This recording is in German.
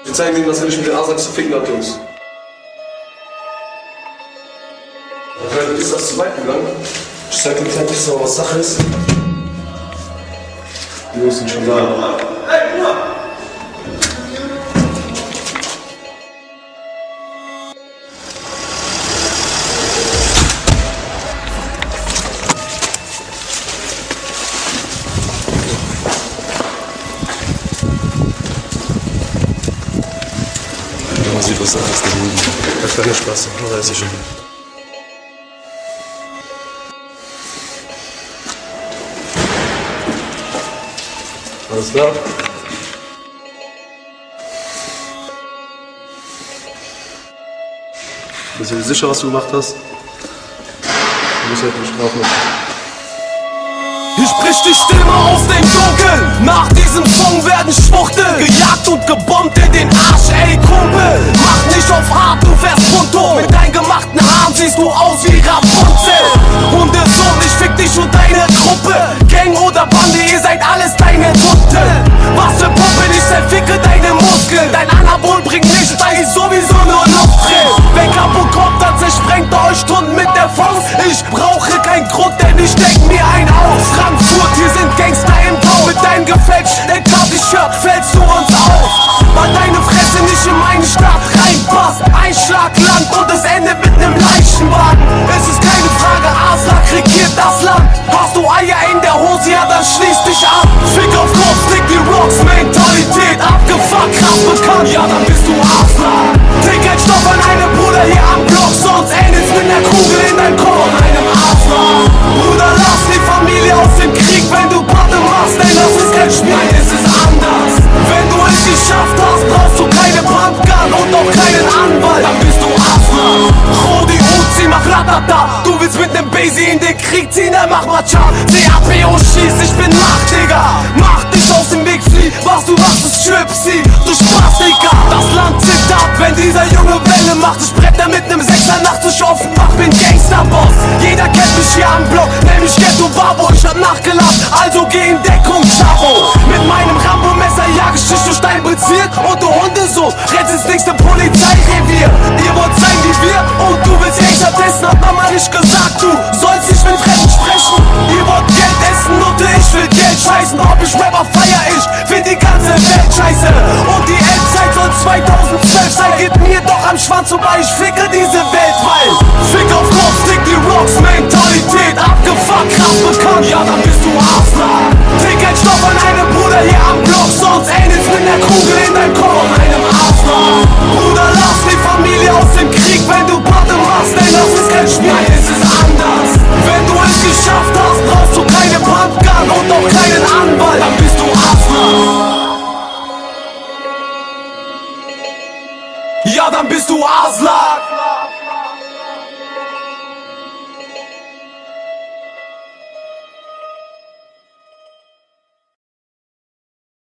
Wir zeigen ihnen, dass wir nicht mit den Asax zu ficken hat, Jungs. Vielleicht ist das zu weit gegangen. Ich zeig dir gleich so, was Sache ist. Die Jungs sind schon da. Hey, Bruder! Man sieht was anderes da hinten. Das war nur Spaß, da ist sie schon. Alles klar? Bist du dir sicher, was du gemacht hast? Du musst halt nicht drauf machen. Hier spricht die Stimme aus dem Dunkeln. Nach diesem Song werden Schwuchteln gejagt und gebombt in den Arsch, ey Kumpel. Mach nicht auf hart, du fährst Punto. Mit deinen gemachten Haaren siehst du aus wie Rapunzel. Hundesohn, ich fick dich und deine Truppe. Gang oder Bande, ihr seid alles deine Tutte. Was für Puppe, ich zerficke deine Muskeln. Dein Anabol bringt nichts, weil ich sowieso nur Luft tritt. Weg ab und kommt, dann zersprengt euch Stunden mit der Faust. Ich brauche keinen Grund, denn ich denk mir ein aus. Frankfurt, hier sind Gangster im Tau. Mit deinem gefälschten LK-T-Shirt fällst du uns auf. Weil deine Fresse nicht in meine Stadt reinpasst. Einschlagland und es endet mit nem Leichenwagen. Es ist keine Frage, Aslak regiert das Land. Hast du Eier in der Hose, ja dann schließ dich ab. Fick auf Kopf, Nick die Rocks, Mentalität abgefuckt, krass bekannt, ja dann bist du Aslak. Trink ein Stoff an einem Bruder hier am Block, sonst endet's mit ner Kugel in deinem Kopf von einem Aslak. Bruder, lass die Familie aus dem Krieg, wenn du Patte machst, denn das ist kein Spiel, nein, es ist anders. Wenn du es geschafft hast, brauchst du keine Pumpgun und auch keinen Anwalt, dann bist du Aslak. Rodi Uzi, mach Ratata, du willst mit nem Basie in den Krieg ziehen, dann mach Macha. CAPO schießt, ich bin Macht, Digga. Mach dich aus dem Weg, flieh, was du machst ist Schwipsi, du Spaß, Digga. Das Land zittert, wenn dieser Junge Welle macht. Ich bretter mit nem Sechser Nachttisch auf dem Dach, bin Gangsterboss. Jeder kennt mich hier am Block, nenn mich Ghetto Babo. Ich hab nachgelacht, also geh in Deckung, Chavo. Mit meinem Rambo-Messer jag ich dich durch dein Bezirk und du Hundesohn rennst ins nächste Polizeirevier. Ihr wollt sein wie wir und du willst Gangster testen, hat Mama nicht gesagt, du sollst nicht mit Fremden sprechen. Ihr wollt Geld essen und ich will Geld scheißen. Ob ich Rapper feier, ich find die ganze Welt scheiße. Und die Endzeit soll 2012 sein, geht mir doch am Schwanz vorbei, ich ficke diese Welt, weil Fick auf Kopf, Stick die Rocks, Mentalität abgefuckt, krass bekannt, ja dann bist du Aslak. Trink ein Stoff an einem Bruder hier am Block, sonst endet's mit ner Kugel in deinem Kopf von einem Aslak. Bruder, lass die Familie aus dem Krieg, wenn du Patte machst, denn das ist kein Spiel, nein, es ist anders. Wenn du es geschafft hast, brauchst du keine Pumpgun und auch keinen Anwalt, dann bist du Aslak. Ja, dann bist du Aslak.